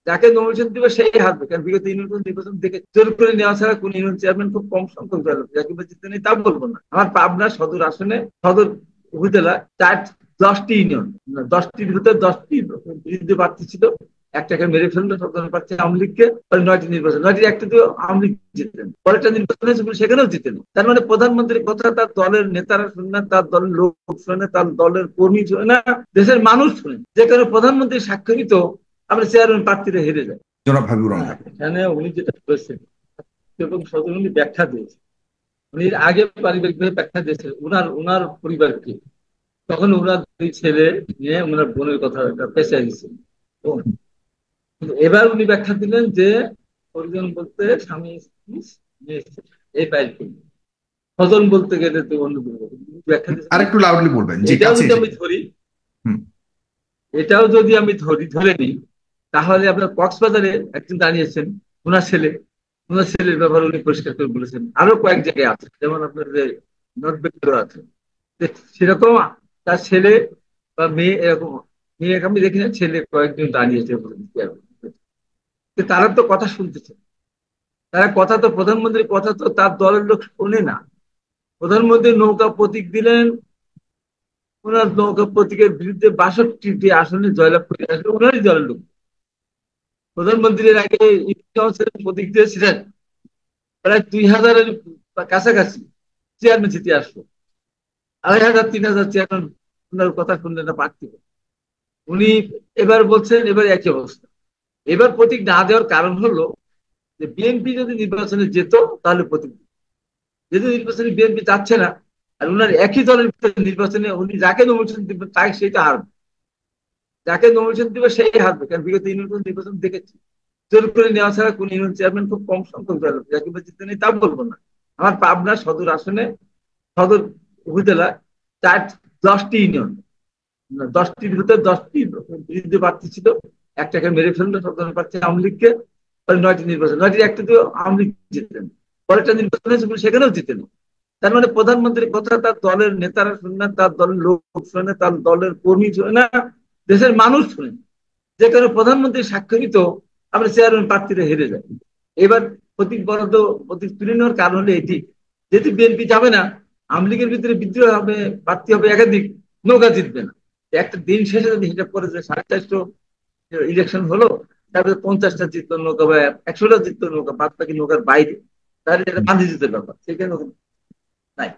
যাকে নমিনেশন দিবে সেই হারবে, কারণ বিগত ইউনিয়ন নির্বাচন দেখে জোর করে নেওয়া ছাড়া কোন ইউনিয়ন চেয়ারম্যান খুব কম সংখ্যক দল যাকে জিততে নেই তা বলবো না। আমার পাবনা সদর আসনে সদর উপজেলা 10টি ইউনিয়ন, 10টির ভিতরে 10টি বিরুদ্ধে প্রার্থী ছিল, একটাকে মেরে ফেললো সদর প্রার্থী আওয়ামী লীগকে। 9টি নির্বাচন, 9টির একটা দিয়ে আওয়ামী লীগ জিতেন, পরেরটা নির্বাচন হয়েছে সেখানেও জিতেন। তার মানে প্রধানমন্ত্রীর কথা তার দলের নেতারা শুনে না, তার দলের লোক শুনে, তার দলের কর্মী শুনে না, দেশের মানুষ শুনে। যে কারণে প্রধানমন্ত্রী স্বাক্ষরিত আমরা চেয়ারম্যান প্রার্থীরা হেরে যায়। জনাব হাবিবুর রহমান। এখানে উনি যেটা করেছেন এবং সদর উনি ব্যাখ্যা দিয়েছেন, উনি আগে পারিবারিকভাবে ব্যাখ্যা দিয়েছেন ওনার ওনার পরিবারকে, তখন ওনার দুই ছেলে নিয়ে ওনার বোনের কথা পেঁচাই দিচ্ছেন। এবার উনি ব্যাখ্যা দিলেন যে পরিজন বলতে স্বামী স্ত্রী মেয়ে ছেলে, এই বাইরে স্বজন বলতে গেলে তো অন্য ব্যাখ্যা দিচ্ছেন। আরেকটু লাউডলি বলবেন, জি এটাও কাছে যদি এসে। আমি ধরি, হুম। এটাও যদি আমি ধরে নিই, তাহলে আপনার কক্সবাজারে একজন দাঁড়িয়েছেন, ওনার ছেলে, ওনার ছেলের ব্যাপারে উনি পরিষ্কার করে বলেছেন। আরো কয়েক জায়গায় আছে, যেমন আপনার যে নর্থ বেঙ্গল আছে, সেরকম তার ছেলে বা মেয়ে, এরকম মেয়ে আমি দেখি না, ছেলে কয়েকজন দাঁড়িয়েছে। তারা তো কথা শুনতেছে, তারা কথা তো প্রধানমন্ত্রীর কথা তো তার দলের লোক শোনে না। প্রধানমন্ত্রী নৌকা প্রতীক দিলেন, ওনার নৌকা প্রতীকের বিরুদ্ধে 62টি আসনে জয়লাভ করে আসলে ওনারই দলের লোক। প্রধানমন্ত্রীর আগে প্রতীক দিয়েছিলেন, প্রায় 2000-এর কাছাকাছি চেয়ারম্যান জিতে আসলো, 2500-3000 চেয়ারম্যান ওনার কথা শুনলেন না প্রার্থী। উনি এবার বলছেন এবার একই অবস্থা। এবার প্রতীক না দেওয়ার কারণ হলো যে বিএনপি যদি নির্বাচনে যেত তাহলে প্রতীক, যেহেতু নির্বাচনে বিএনপি যাচ্ছে না, আর ওনার একই দলের নির্বাচনে উনি যাকে নমিনেশন দিবেন তাই সেটা হারবে, যাকে নমিনেশন দিবে সেই হারবে, কারণ বিগত ইউনিয়ন নির্বাচন দেখেছি জোর করে নেওয়া ছাড়া কোন ইউনিয়ন চেয়ারম্যান খুব কম সংখ্যক দল যাকে জিততে নেই তা বলবো না। আমার পাবনা সদর আসনে সদর উপজেলা 10টি ইউনিয়ন, 10টির ভিতরে 10টি বিরুদ্ধে প্রার্থী ছিল, একটাকে মেরে ফেললো সদর প্রার্থী আওয়ামী লীগকে। 9টি নির্বাচন, 9টির একটা দিয়ে আওয়ামী লীগ জিতেন, পরেরটা নির্বাচন হয়েছে সেখানেও জিতেন। তার মানে প্রধানমন্ত্রীর কথা তার দলের নেতারা শুনে না, তার দলের লোক শুনে, তার দলের কর্মী শুনে না, দেশের মানুষ শুনে। যে কারণে প্রধানমন্ত্রী স্বাক্ষরিত আমরা চেয়ারম্যান প্রার্থীরা হেরে যায়। এবার প্রতীক বরাদ্দ প্রতীক তুলে নেওয়ার কারণ হলো এটি, যেহেতু বিএনপি যাবে না, আওয়ামী লীগের ভিতরে বিদ্রোহ হবে, প্রার্থী হবে একাধিক, নৌকা জিতবে না। একটা দিন শেষে যদি হিসাব করে যে 450 ইলেকশন হলো, তারপরে 50টা জিতলো নৌকা বা 100টা জিতলো নৌকা, বাদ বাকি নৌকার বাইরে, তাহলে এটা গান্ধী জিতের ব্যাপার সেখানে নাই।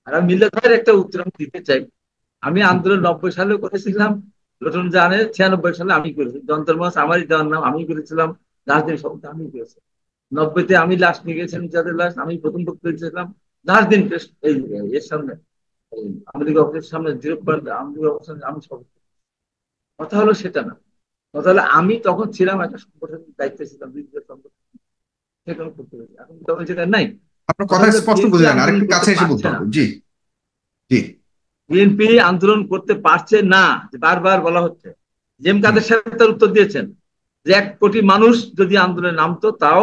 আর আমি মিল্লাত ভাইয়ের একটা উত্তর আমি দিতে চাই। আমি আন্দোলন 90 সালেও করেছিলাম, লোটন জানে 96 সালে আমি করেছি, যন্ত্র মাস আমারই দেওয়ার নাম, আমি করেছিলাম, রাজদিন সব আমি করেছি। 90-তে আমি লাশ নিয়ে গেছিলাম, যাদের লাশ আমি প্রথম বক্তব্য দিয়েছিলাম রাজদিন এই এর সামনে, আওয়ামী লীগ অফিসের সামনে 0 পয়েন্ট আওয়ামী লীগ অফিসের আমি সব। কথা হলো সেটা না, কথা হলো আমি তখন ছিলাম একটা সংগঠনের দায়িত্বে ছিলাম, বিরোধী সংগঠন, সেখানে করতে পেরেছি, এখন তখন সেটা নাই। আপনার কথা কথা হলো স্পষ্ট বিএনপি বোঝা যায় না, আন্দোলন আরেকটু করতে কাছে এসে বলতে পারছে না, হবে। জি জি। বিএনপি আন্দোলন করতে পারছে না, বারবার বলা হচ্ছে। জেম হুম। কাদের সাহেব তার উত্তর দিয়েছেন যে 1 কোটি মানুষ যদি আন্দোলনে নামতো তাও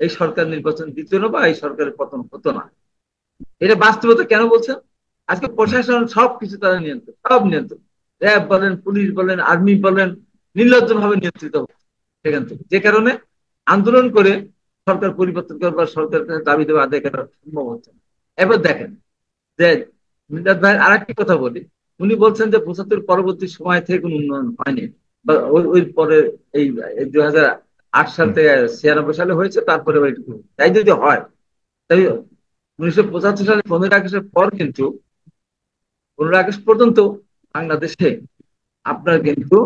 এই সরকার নির্বাচন দিত না বা এই সরকারের পতন হতো না। এটা বাস্তবতা কেন বলছেন? আজকে প্রশাসন সবকিছু তারা নিয়ন্ত্রণ, সব নিয়ন্ত্রণ, র্যাব বলেন, পুলিশ বলেন, আর্মি বলেন, নির্লজ্জ ভাবে নিয়ন্ত্রিত হচ্ছে সেখান থেকে। যে কারণে আন্দোলন করে সরকার পরিবর্তন করবার, সরকারের কাছে দাবি দেওয়া আদায় করা সম্ভব হচ্ছে না। এবার দেখেন যে মিলাদ ভাইয়ের আর একটি কথা বলি, উনি বলছেন যে 75 পরবর্তী সময় থেকে কোনো উন্নয়ন হয়নি, বা ওই পরে এই 2008 সাল হুম। থেকে 96 সালে হয়েছে, তারপরে ওইটুকু। তাই যদি হয়, তাই 1975 সালে 15 আগস্টের পর কিন্তু 15 আগস্ট পর্যন্ত বাংলাদেশে আপনার কিন্তু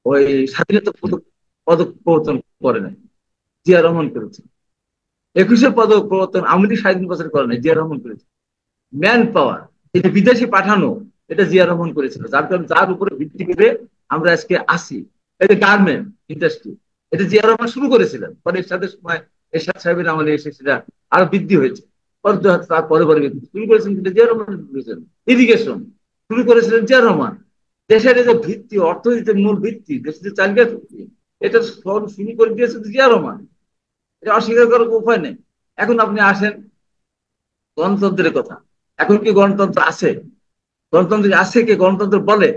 ওই স্বাধীনতা পদক পদক প্রবর্তন করে নাই, জিয়া রহমান করেছে। 21-এর পদক প্রবর্তন আওয়ামী লীগ 3.5 বছর করে নাই, জিয়া রহমান করেছে। ম্যান পাওয়ার, এই যে বিদেশি পাঠানো, এটা জিয়া রহমান করেছিল, যার কারণে যার উপরে ভিত্তি করে আমরা আজকে আসি। এই যে গার্মেন্ট ইন্ডাস্ট্রি, এটা জিয়া রহমান শুরু করেছিলেন, পরে এরশাদের সময় এরশাদ সাহেবের আমলে এসে সেটা আরো বৃদ্ধি হয়েছে। তার পরে পরে শুরু করেছেন কিন্তু জিয়া রহমান করেছেন। ইরিগেশন শুরু করেছিলেন জিয়া রহমান। দেশের যে ভিত্তি, অর্থনীতির মূল ভিত্তি, দেশের যে চালিকা ভিত্তি, এটা শুরু করে দিয়েছে জিয়া রহমান, এটা অস্বীকার করার উপায় নেই। এখন আপনি আসেন গণতন্ত্রের কথা, এখন কি গণতন্ত্র আছে? গণতন্ত্র আছে কে গণতন্ত্র বলে?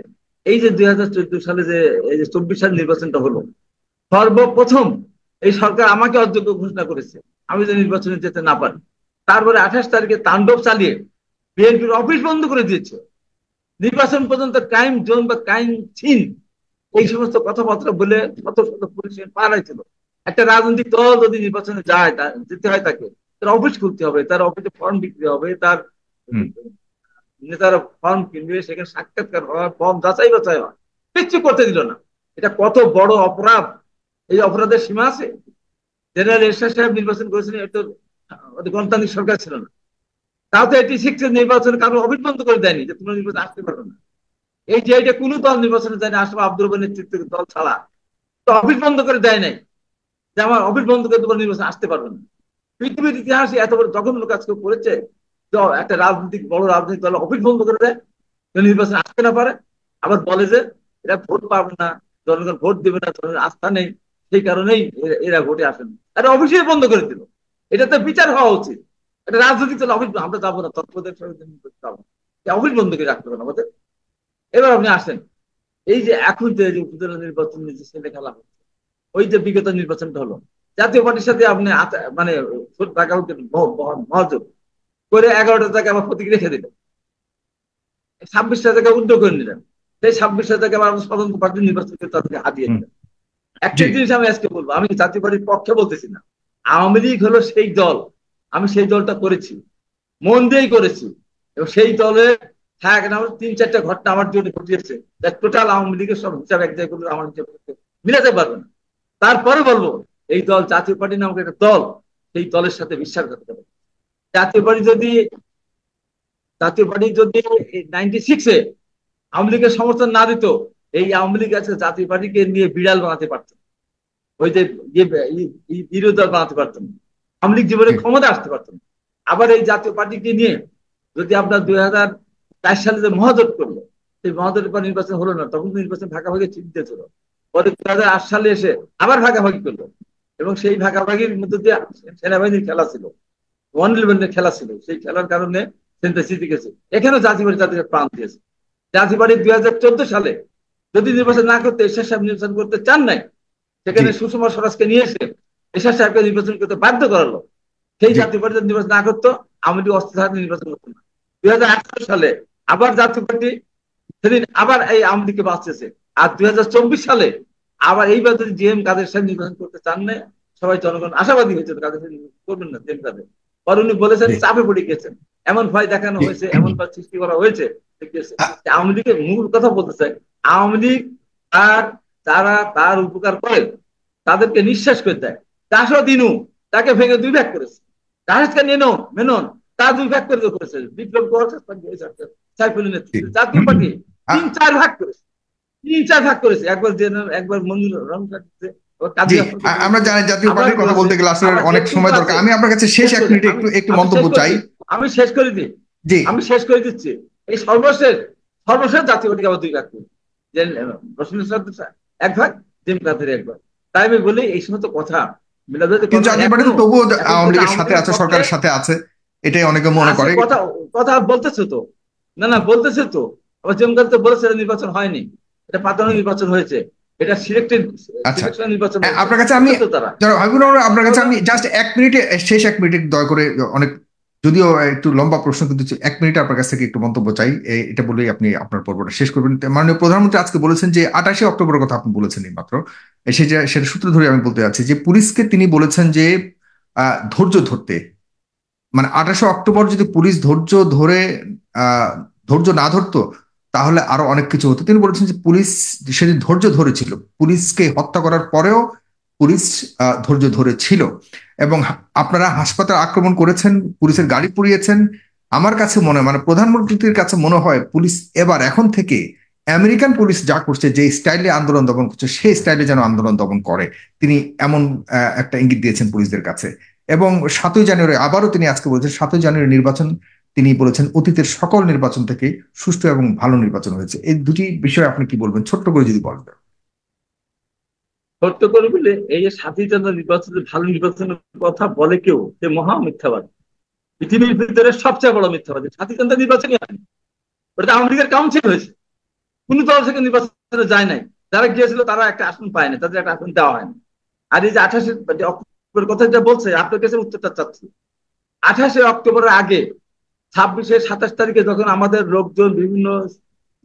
এই যে 2014 সালে যে এই যে 24 সাল নির্বাচনটা হলো, সর্বপ্রথম এই সরকার আমাকে অযোগ্য ঘোষণা করেছে, আমি যে নির্বাচনে যেতে না পারি। তারপরে 28 তারিখে তাণ্ডব চালিয়ে বিএনপির অফিস বন্ধ করে দিয়েছে। নির্বাচন পর্যন্ত ক্রাইম জোন বা ক্রাইম সিন এই সমস্ত কথাবার্তা বলে শত শত পুলিশ পালাইছিল। একটা রাজনৈতিক দল যদি নির্বাচনে যায়, যেতে হয় তাকে, তার অফিস খুলতে হবে, তার অফিসে ফর্ম বিক্রি হবে, তার হুম। নেতারা ফর্ম কিনবে, সেখানে সাক্ষাৎকার হয়, ফর্ম যাচাই বাছাই হয়, কিচ্ছু করতে দিল না। এটা কত বড় অপরাধ! এই অপরাধের সীমা আছে? জেনারেল এরশাদ সাহেব নির্বাচন করেছিলেন, এটা গণতান্ত্রিক সরকার ছিল না। তাও তো 86 নির্বাচনে কারো অফিস বন্ধ করে দেয়নি যে তোমরা নির্বাচন আসতে পারবে না। এই যে এটা কোনো দল নির্বাচনে যায়নি, আশরাফ আব্দুর রবের নেতৃত্বের দল ছাড়া। তো অফিস বন্ধ করে দেয় নাই যে আমার অফিস বন্ধ করে তোমার নির্বাচন আসতে পারবে না। পৃথিবীর ইতিহাসে এত বড় জঘন্য কাজ কেউ করেছে? তো একটা রাজনৈতিক বড় রাজনৈতিক দল অফিস বন্ধ করে দেয়, নির্বাচন আসতে না পারে, আবার বলে যে এরা ভোট পাবে না, জনগণ ভোট দেবে না, জনগণের আস্থা নেই, সেই কারণেই এরা ভোটে আসেন। এটা অফিসে বন্ধ করে দিল। এটাতে বিচার হওয়া উচিত। এটা রাজনৈতিক দল অফিস, আমরা যাবো না, তৎপরদের যাবো, অফিস বন্ধ করে রাখতে হবে আমাদের। এবার আপনি আসেন, এই যে এখন যে উপজেলা নির্বাচন নিয়ে ছেলে খেলা হচ্ছে, ওই যে বিগত নির্বাচনটা হলো, জাতীয় পার্টির সাথে আপনি মানে মহাযোগ করে 11টা জায়গায় আবার প্রতীক রেখে দিলেন, 26টা জায়গায় উদ্যোগ করে নিলেন, সেই 26টা জায়গায় আবার স্বতন্ত্র পার্টি নির্বাচন করে তাদেরকে হাতিয়ে দিলেন। একটা জি। জিনিস আমি আজকে বলবো, আমি জাতীয় পার্টির পক্ষে বলতেছি না, আওয়ামী লীগ হলো সেই দল, আমি সেই দলটা করেছি, মন দিয়েই করেছি, এবং সেই দলে থাক না 3-4টা ঘটনা আমার জন্য ঘটিয়েছে, টোটাল আওয়ামী লীগের সব হিসাব এক জায়গায় করলে আমার হিসাব মিলাতে পারবে না। তারপরে বলবো এই দল জাতীয় পার্টি নামক একটা দল, সেই দলের সাথে বিশ্বাসঘাতকতা করে। জাতীয় পার্টি যদি জাতীয় পার্টি যদি 96-এ আওয়ামী লীগের সমর্থন না দিত, এই আওয়ামী লীগ আছে জাতীয় পার্টিকে নিয়ে বিড়াল বানাতে পারত, ওই যে বিরোধী দল বানাতে পারতেন, আওয়ামী লীগ জীবনে ক্ষমতা আসতে পারতেন। আবার এই জাতীয় পার্টিকে নিয়ে যদি আপনার 2004 সালে যে মহাজোট করলো, সেই মহাজোটের পর নির্বাচন হলো না, তখন তো নির্বাচন ভাগাভাগি চিন্তা ছিল। পরে 2008 সালে এসে আবার ভাগাভাগি করলো, এবং সেই ভাগাভাগির মধ্যে দিয়ে সেনাবাহিনীর খেলা ছিল, 1-11-এর খেলা ছিল, সেই খেলার কারণে সিনথেসিস গেছে। এখানেও জাতীয় পার্টি তাদের প্রাণ দিয়েছে। জাতীয় পার্টি 2014 সালে যদি নির্বাচন না করতে, এরশাদ সাহেব নির্বাচন করতে চান নাই, সেখানে সুষমা স্বরাজকে নিয়ে এসে এরশাদ সাহেবকে নির্বাচন করতে বাধ্য করালো। সেই জাতীয় পার্টি নির্বাচন না করতো, আওয়ামী লীগ অস্থায়ী নির্বাচন করতো না। 2018 সালে আবার জাতীয় পার্টি সেদিন আবার এই আওয়ামী লীগকে বাঁচতেছে। আর 2024 সালে আবার এইবার যদি জিএম কাদের সাহেব নির্বাচন করতে চান না, সবাই জনগণ আশাবাদী হয়েছে কাদের সাহেব করবেন না জিএম কাদের। পরে উনি বলেছেন চাপে পড়ে গেছেন, এমন ভয় দেখানো হয়েছে, এমন ভয় সৃষ্টি করা হয়েছে। আওয়ামী লীগের মূল কথা বলতে চাই, আওয়ামী লীগ আর যারা তার উপকার করে তাদেরকে নিঃশ্বাস করে দেয়। দাসো দিনু তাকে ভেঙে 2 ভাগ করেছে, জাহেদকে মেনন তা 2 ভাগ করে করেছে, বিপ্লব সাইফুলের নেতৃত্বে জাতীয় পার্টি 3-4 ভাগ করেছে, 3-4 ভাগ করেছে। একবার মঞ্জুর রহমান, জি, আমরা জানি জাতীয় পার্টির কথা বলতে গেলে আসলে অনেক সময় দরকার। আমি আপনার কাছে শেষ 1 মিনিট একটু মন্তব্য চাই। আমি শেষ করে দিই, জি, আমি শেষ করে দিচ্ছি। এই সর্বশেষ জাতীয় পার্টিকে আবার 2 ভাগ করি, যে 1 ভাগ, জিম কাদের 1 ভাগ। তাই আমি বলি এই সমস্ত কথা কিন্তু জাতীয় পার্টি তো তবুও আওয়ামী লীগের সাথে আছে, সরকারের সাথে আছে, এটাই অনেকে মনে করে। কথা কথা বলতেছে তো, না বলতেছে তো, আবার জিম কাদের বলেছে নির্বাচন হয়নি, এটা পাতানো নির্বাচন হয়েছে, এটা সিলেক্টেড নির্বাচন। আপনার কাছে আমি আপনার কাছে আমি জাস্ট 1 মিনিটে, শেষ 1 মিনিটে দয়া করে, অনেক যদিও একটু লম্বা প্রশ্ন, কিন্তু 1 মিনিটে আপনার কাছ থেকে একটু মন্তব্য চাই। এটা বলেই আপনি আপনার পর্বটা শেষ করবেন। মাননীয় প্রধানমন্ত্রী আজকে বলেছেন যে 28শে অক্টোবরের কথা আপনি বলেছেন এই মাত্র, সেটা সূত্র ধরে আমি বলতে যাচ্ছি যে পুলিশকে তিনি বলেছেন যে ধৈর্য ধরতে, মানে 28শে অক্টোবর যদি পুলিশ ধৈর্য না ধরতো তাহলে আরো অনেক কিছু হতো। তিনি বলেছেন যে পুলিশ সেদিন ধৈর্য ধরেছিল, পুলিশকে হত্যা করার পরেও পুলিশ ধৈর্য ধরেছিল, এবং আপনারা হাসপাতাল আক্রমণ করেছেন, পুলিশের গাড়ি পুড়িয়েছেন। আমার কাছে মানে প্রধানমন্ত্রীর কাছে মনে হয় পুলিশ এখন থেকে আমেরিকান পুলিশ যা করছে, যে স্টাইলে আন্দোলন দমন করছে, সেই স্টাইলে যেন আন্দোলন দমন করে, তিনি এমন একটা ইঙ্গিত দিয়েছেন পুলিশদের কাছে। এবং 7ই জানুয়ারি আবারও তিনি আজকে বলেছেন 7ই জানুয়ারি নির্বাচন, তিনি বলেছেন অতীতের সকল নির্বাচন থেকে সুষ্ঠু এবং ভালো নির্বাচন হয়েছে। এই দুটি বিষয়ে আপনি কি বলবেন, ছোট্ট করে যদি বলেন? ছোট্ট করে বলে, এই যে 7ই জানুয়ারি নির্বাচনের ভালো নির্বাচনের কথা বলে কেউ, সে মহা মিথ্যাবাদী, পৃথিবীর ভিতরে সবচেয়ে বড় মিথ্যাবাদী। 7ই জানুয়ারি নির্বাচনই হয়নি, ওটা আওয়ামী লীগের কাউন্সিল হয়েছে, কোন দল থেকে নির্বাচনে যায় নাই, যারা গিয়েছিল তারা একটা আসন পায়নি, তাদের একটা আসন দেওয়া হয়নি। আর এই যে 28 অক্টোবর কথা যেটা বলছে, আপনার কাছে উত্তরটা চাচ্ছি। 28 অক্টোবরের আগে 26 27 তারিখে যখন আমাদের লোকজন বিভিন্ন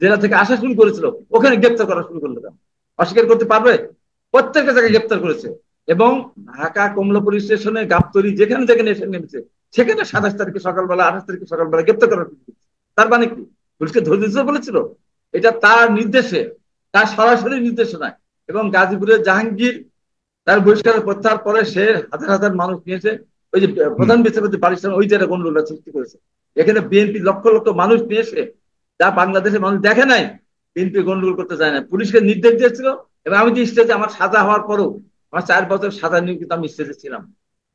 জেলা থেকে আসা শুরু করেছিল, ওখানে গ্রেপ্তার করা শুরু করলো কেন? অস্বীকার করতে পারবে? প্রত্যেকটা জায়গায় গ্রেপ্তার করেছে। এবং ঢাকা কমলাপুর স্টেশনে, গাবতলী, যেখানে যেখানে এসে নেমেছে, সেখানে 27 তারিখে সকালবেলা, 28 তারিখে সকালবেলা গ্রেপ্তার করা শুরু করেছে। তার মানে কি? পুলিশকে ধরে দিতে বলেছিল? এটা তার নির্দেশে, তার সরাসরি নির্দেশনায়। এবং গাজীপুরের জাহাঙ্গীর তার বহিষ্কার প্রত্যাহার পরে সে হাজার হাজার মানুষ নিয়েছে। ওই যে প্রধান বিচারপতি বারিস্তান ওই জায়গায় গন্ডগোল সৃষ্টি করেছে। এখানে বিএনপি লক্ষ লক্ষ মানুষ নিয়েছে, যা বাংলাদেশের মানুষ দেখে নাই। বিএনপি গন্ডগোল করতে যায় না, পুলিশকে নির্দেশ দিয়েছিল। এবং আমি যে স্টেজে, আমার সাজা হওয়ার পরেও, আমার 4 বছর সাজা নিয়ে কিন্তু আমি স্টেজে ছিলাম,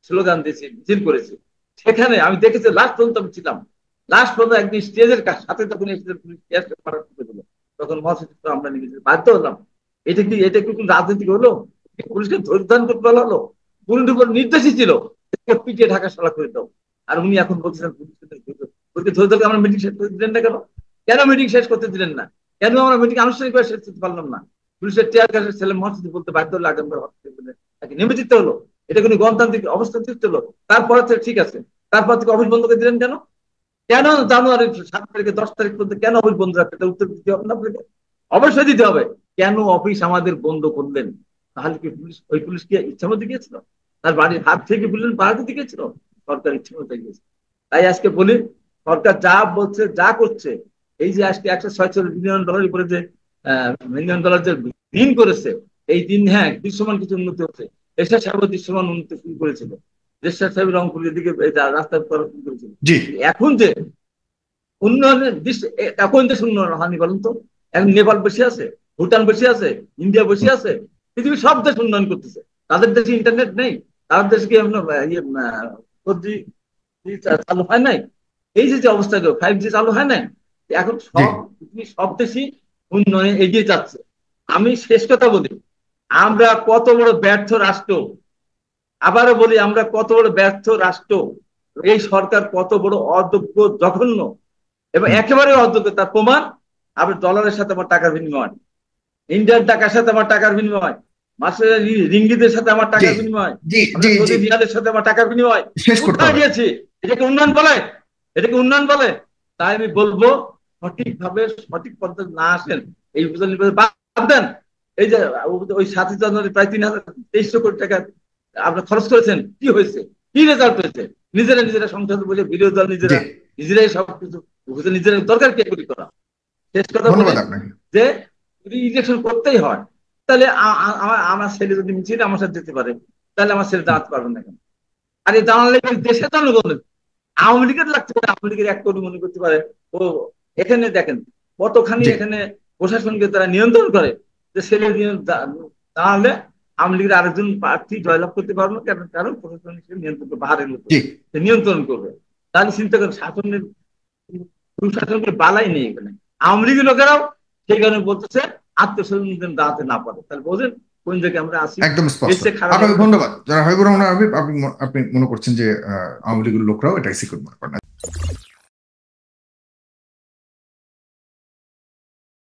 স্লোগান দিয়েছি, মিছিল করেছি। সেখানে আমি দেখেছি লাস্ট পর্যন্ত আমি ছিলাম। লাস্ট পর্যন্ত একদিন স্টেজের সাথে যখন পুলিশ তখন মহাসচিব আমরা নিয়ে বাধ্য হলাম। এটা কি কোন রাজনীতি হলো? পুলিশকে ধৈর্য করতে বলা হলো? পুলিশের উপর নির্দেশই ছিল পিটিয়ে ঢাকা সালা করে দাও। আর উনি এখন বলছেন পুলিশকে ধৈর্য, আমরা মিটিং শেষ করতে দিলেন না কেন? কেন মিটিং শেষ করতে দিলেন না? কেন আমরা মিটিং আনুষ্ঠানিকভাবে শেষ করতে পারলাম না? পুলিশের টিয়ার গ্যাসের ছেলে মহাসচিব বলতে বাধ্য হলো, আগামী তাকে নেমে যেতে হলো। এটা কোনো গণতান্ত্রিক অবস্থান সৃষ্টি হলো? তারপর থেকে ঠিক আছে, তারপর থেকে অফিস বন্ধ করে দিলেন কেন? কেন জানুয়ারি 7 তারিখে 10 তারিখ পর্যন্ত কেন অফিস বন্ধ রাখতে? এটা উত্তর দিতে হবে না আপনাকে? অবশ্যই দিতে হবে। কেন অফিস আমাদের বন্ধ করলেন? তাহলে কি পুলিশ, ওই পুলিশ কি ইচ্ছা মতো গিয়েছিল? তার বাড়ির হাত থেকে পুলিশ বাড়াতে গিয়েছিল? সরকার ইচ্ছা মতো গিয়েছে। তাই আজকে বলি, সরকার যা বলছে, যা করছে, এই যে আজকে $146 বিলিয়ন উপরে যে $1 মিলিয়ন যে ঋণ করেছে, এই দিন, হ্যাঁ, দৃশ্যমান কিছু উন্নতি হচ্ছে। এরশাদ সাহেব দৃশ্যমান উন্নতি শুরু করেছিল। এরশাদ সাহেব রংপুরের দিকে রাস্তা করা শুরু করেছিল। জি। এখন যে উন্নয়নের দৃশ্য, এখন দেশ উন্নয়ন হয়নি বলুন তো? এখন নেপাল বসে আছে, ভুটান বসে আছে, ইন্ডিয়া বসে আছে, পৃথিবীর সব দেশ উন্নয়ন করতেছে। তাদের দেশে ইন্টারনেট নেই? তাদের দেশে কি ফোর জি চালু হয় নাই? এই যে অবস্থা, 5G চালু হয় নাই? এখন জি। পৃথিবীর সব দেশই উন্নয়নে এগিয়ে যাচ্ছে। আমি শেষ কথা বলি, আমরা কত বড় ব্যর্থ রাষ্ট্র। আবারও বলি, আমরা কত বড় ব্যর্থ রাষ্ট্র। এই সরকার কত বড় অযোগ্য, জঘন্য এবং একেবারে অযোগ্য। তার প্রমাণ, আপনার ডলারের সাথে আমার টাকার বিনিময়, ইন্ডিয়ান টাকার সাথে আমার টাকার বিনিময়, মাসের রিঙ্গিতের সাথে আমার জি। টাকার বিনিময়, জি। জি। আপনার জি। সৌদি রিয়ালের সাথে আমার টাকার বিনিময়। শেষ করতে কোথায় হবে। গিয়েছি? এটাকে উন্নয়ন বলে? এটাকে উন্নয়ন বলে? তাই আমি বলবো, সঠিকভাবে সঠিক পদ্ধতি না আসেন, এই উপজেলা বাদ দেন। এই যে ওই 7ই জানুয়ারি প্রায় 3,2300 কোটি টাকা আপনার খরচ করেছেন, কি হয়েছে? কি রেজাল্ট হয়েছে? নিজেরা সংসদে বলে বিরোধী দল জি। নিজেরাই সবকিছু নিজেরা, দরকার কি এগুলি করা? শেষ কথা বলি ধন্যবাদ আপনাকে। যে, যদি ইলেকশন করতেই হয়, তাহলে আমার ছেলে যদি মিছিল আমার সাথে যেতে পারে, তাহলে আমার ছেলে দাঁড়াতে পারবে না কেন? আর এই দাঁড়ালে দেশে জনগণ, আওয়ামী লীগের লাগতে পারে, আওয়ামী লীগের এক কর্মী মনে করতে পারে ও, এখানে দেখেন কতখানি জি। এখানে প্রশাসনকে তারা নিয়ন্ত্রণ করে, যে ছেলে দাঁড়ালে আওয়ামী লীগের আরেকজন প্রার্থী জয়লাভ করতে পারবে না, কারণ প্রশাসন নিয়ন্ত্রণ করবে, বাহারের লোক জি। নিয়ন্ত্রণ করবে। তাহলে চিন্তা করেন, শাসনের সুশাসনের বালাই নেই এখানে। আওয়ামী লীগের লোকেরাও সেই কারণে বলতেছে আত্মীয়স্বজন দাঁড়াতে না পারে। তাহলে বোঝেন কোন জায়গায় আমরা আসি। একদম স্পষ্ট। এসে খারাপ আপনাকে ধন্যবাদ। যারা হাবিবুর রহমান হাবিব, আপনি মনে করছেন যে আওয়ামী লীগের লোকরাও এটা এক্সিকিউট মনে করেন।